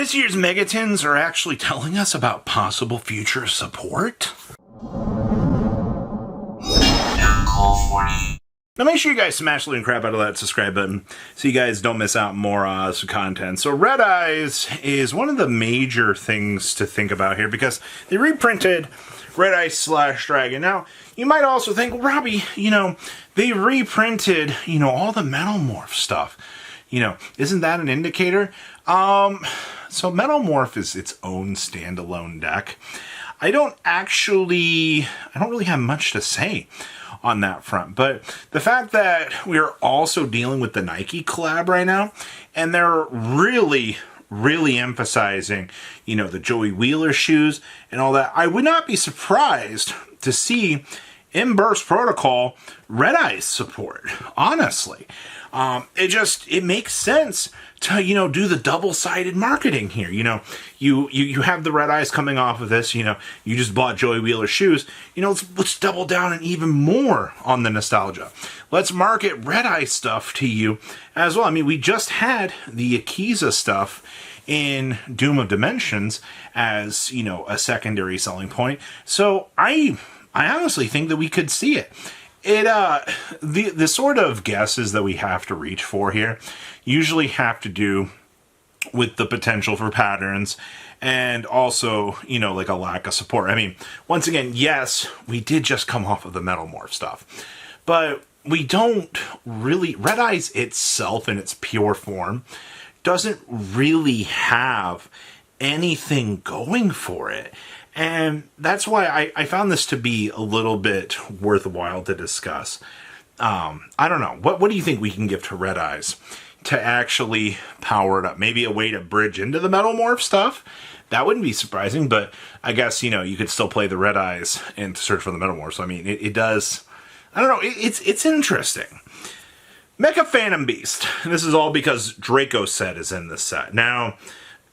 This year's Megatins are actually telling us about possible future support. Now make sure you guys smash the living crap out of that subscribe button so you guys don't miss out more content. So Red Eyes is one of the major things to think about here because they reprinted Red Eyes / Dragon. Now, you might also think, well, Robbie, they reprinted, all the Metalmorph stuff. Isn't that an indicator? So Metalmorph is its own standalone deck. I don't really have much to say on that front, but the fact that we're also dealing with the Nike collab right now, and they're really emphasizing, the Joey Wheeler shoes and all that, I would not be surprised to see in Burst Protocol Red Eyes support, honestly. It makes sense to, do the double-sided marketing here. You have the Red Eyes coming off of this, you just bought Joey Wheeler shoes. Let's double down and even more on the nostalgia. Let's market Red Eye stuff to you as well. I mean, we just had the Akiza stuff in Doom of Dimensions as, a secondary selling point. So I honestly think that we could see it. The sort of guesses that we have to reach for here usually have to do with the potential for patterns and also, like a lack of support. I mean, once again, yes, we did just come off of the Metalmorph stuff, but we don't really, Red Eyes itself in its pure form doesn't really have anything going for it. And that's why I found this to be a little bit worthwhile to discuss. I don't know. What do you think we can give to Red Eyes to actually power it up? Maybe a way to bridge into the Metalmorph stuff? That wouldn't be surprising, but I guess, you could still play the Red Eyes and search for the Metalmorph. So, I mean, it does... I don't know. It's interesting. Mecha Phantom Beast. This is all because Draco set is in this set. Now...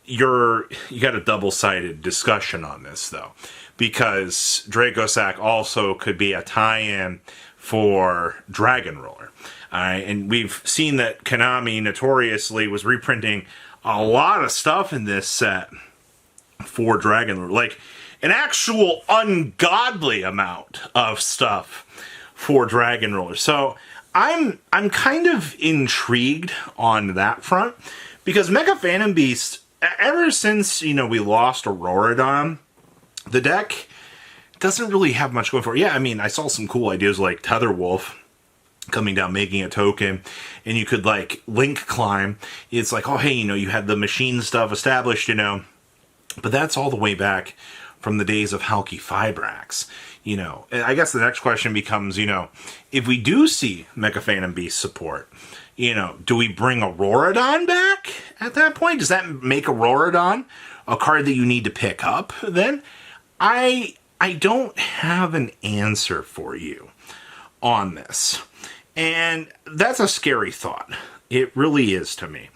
You got a double-sided discussion on this, though, because Dracosac also could be a tie-in for Dragon Roller. And we've seen that Konami notoriously was reprinting a lot of stuff in this set for Dragon Roller. Like, an actual ungodly amount of stuff for Dragon Roller. So, I'm kind of intrigued on that front, because Mecha Phantom Beast... Ever since, we lost Auroradon, the deck doesn't really have much going for it. Yeah, I mean, I saw some cool ideas like Tetherwolf coming down, making a token, and you could, link climb. It's like, oh, hey, you had the machine stuff established, but that's all the way back from the days of Halki Fibrax, And I guess the next question becomes, if we do see Mecha Phantom Beast support, do we bring Auroradon back at that point? Does that make Auroradon a card that you need to pick up then? I don't have an answer for you on this. And that's a scary thought. It really is to me.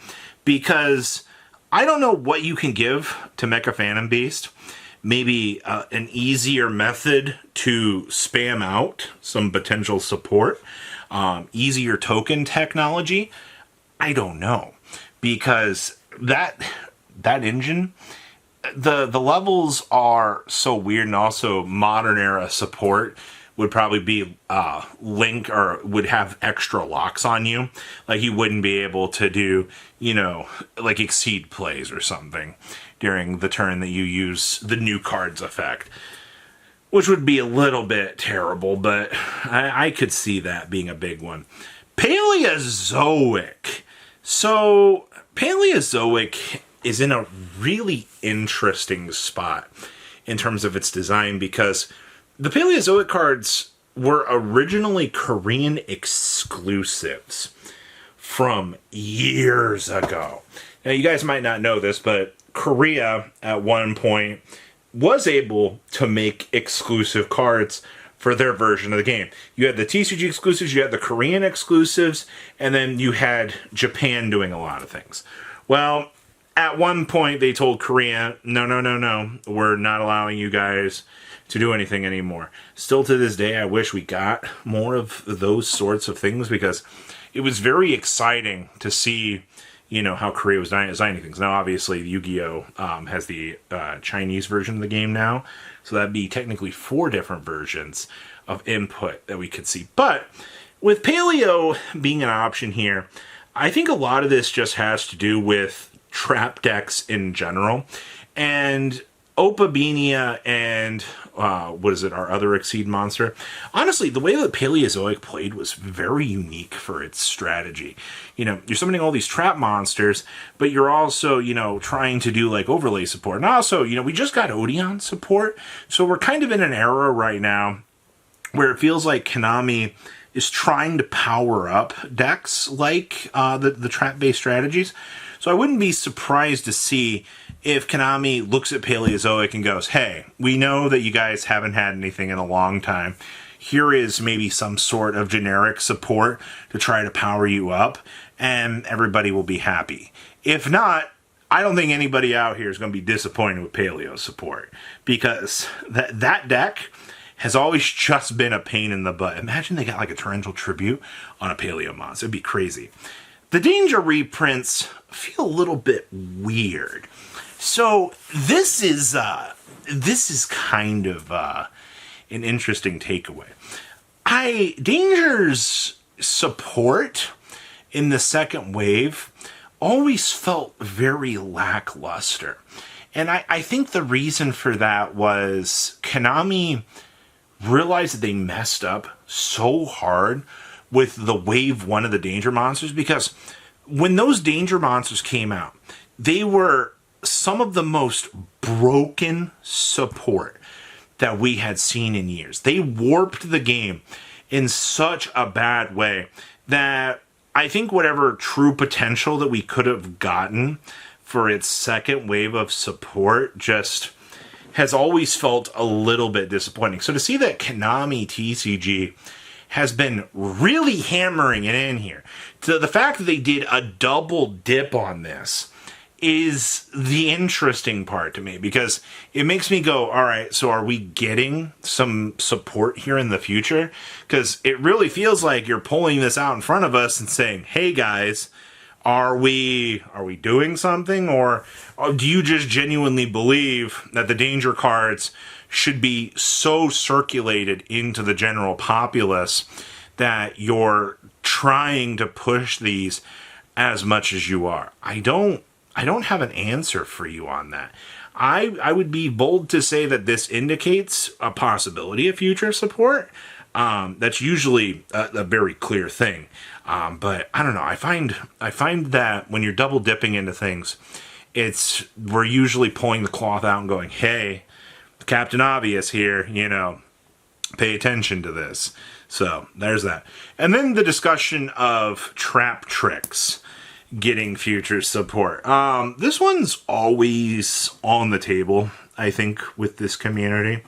Because I don't know what you can give to Mecha Phantom Beast. Maybe an easier method to spam out some potential support. Easier token technology. I don't know. Because that engine, the levels are so weird, and also modern era support would probably be link or would have extra locks on you. Like you wouldn't be able to do, like exceed plays or something during the turn that you use the new cards effect. Which would be a little bit terrible, but I could see that being a big one. Paleozoic. So, Paleozoic is in a really interesting spot in terms of its design because the Paleozoic cards were originally Korean exclusives from years ago. Now, you guys might not know this, but Korea at one point was able to make exclusive cards for their version of the game. You had the TCG exclusives, you had the Korean exclusives, and then you had Japan doing a lot of things. Well, at one point they told Korea, no, we're not allowing you guys to do anything anymore. Still to this day, I wish we got more of those sorts of things because it was very exciting to see, you know, how Korea was designing things. Now, obviously, Yu-Gi-Oh! Has the Chinese version of the game now, so that'd be technically 4 different versions of input that we could see. But with Paleo being an option here, I think a lot of this just has to do with trap decks in general. And Opabenia and, what is it, our other Exceed monster. Honestly, the way that Paleozoic played was very unique for its strategy. You know, you're summoning all these trap monsters, but you're also, you know, trying to do, like, overlay support. And also, you know, we just got Odeon support, so we're kind of in an era right now where it feels like Konami is trying to power up decks like the trap-based strategies. So I wouldn't be surprised to see if Konami looks at Paleozoic and goes, hey, we know that you guys haven't had anything in a long time. Here is maybe some sort of generic support to try to power you up, and everybody will be happy. If not, I don't think anybody out here is going to be disappointed with Paleo support, because that deck has always just been a pain in the butt. Imagine they got like a Torrential Tribute on a Paleo monster. It'd be crazy. The Danger reprints feel a little bit weird. So this is kind of an interesting takeaway. Danger's support in the second wave always felt very lackluster. And I think the reason for that was Konami realized that they messed up so hard with the wave 1 of the Danger monsters, because when those Danger monsters came out, they were some of the most broken support that we had seen in years. They warped the game in such a bad way that I think whatever true potential that we could have gotten for its second wave of support just has always felt a little bit disappointing. So to see that Konami TCG has been really hammering it in here, to the fact that they did a double dip on this, is the interesting part to me, because it makes me go, all right, so are we getting some support here in the future? Because it really feels like you're pulling this out in front of us and saying, hey guys, are we doing something? Or do you just genuinely believe that the Danger cards should be so circulated into the general populace that you're trying to push these as much as you are? I don't have an answer for you on that. I would be bold to say that this indicates a possibility of future support. That's usually a very clear thing. But I don't know. I find that when you're double dipping into things, we're usually pulling the cloth out and going, hey, Captain Obvious here, you know, pay attention to this. So there's that. And then the discussion of trap tricks getting future support. This one's always on the table, I think, with this community.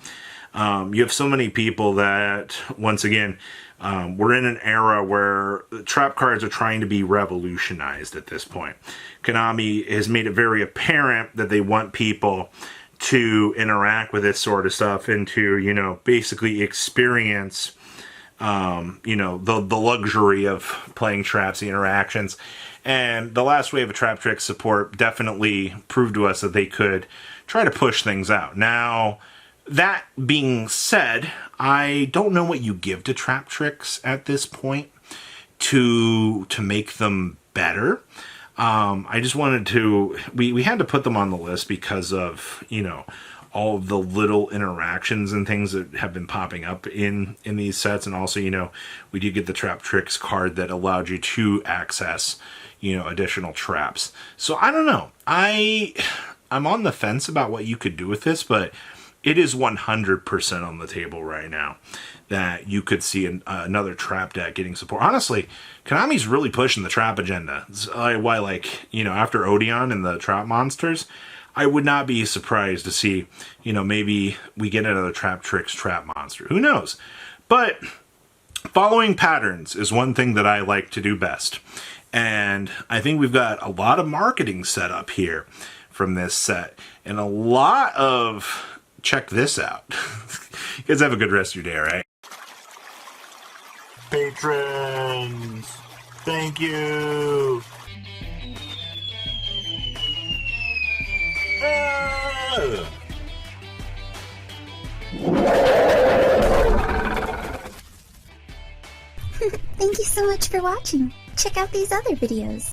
You have so many people that, once again, we're in an era where trap cards are trying to be revolutionized at this point. Konami has made it very apparent that they want people to interact with this sort of stuff and to, you know, basically experience, you know, the luxury of playing traps, the interactions. And the last wave of Trap Trick support definitely proved to us that they could try to push things out. Now, that being said, I don't know what you give to Trap Tricks at this point to make them better. I just wanted to... We had to put them on the list because of, you know, all of the little interactions and things that have been popping up in these sets. And also, you know, we did get the Trap Tricks card that allowed you to access, you know, additional traps. So I don't know. I'm on the fence about what you could do with this, but it is 100% on the table right now that you could see another trap deck getting support. Honestly, Konami's really pushing the trap agenda. Why, like, you know, after Odeon and the trap monsters, I would not be surprised to see, you know, maybe we get another Trap Tricks trap monster. Who knows? But following patterns is one thing that I like to do best. And I think we've got a lot of marketing set up here from this set. And a lot of... Check this out. You guys have a good rest of your day, all right? Patrons! Thank you! Thank you so much for watching. Check out these other videos.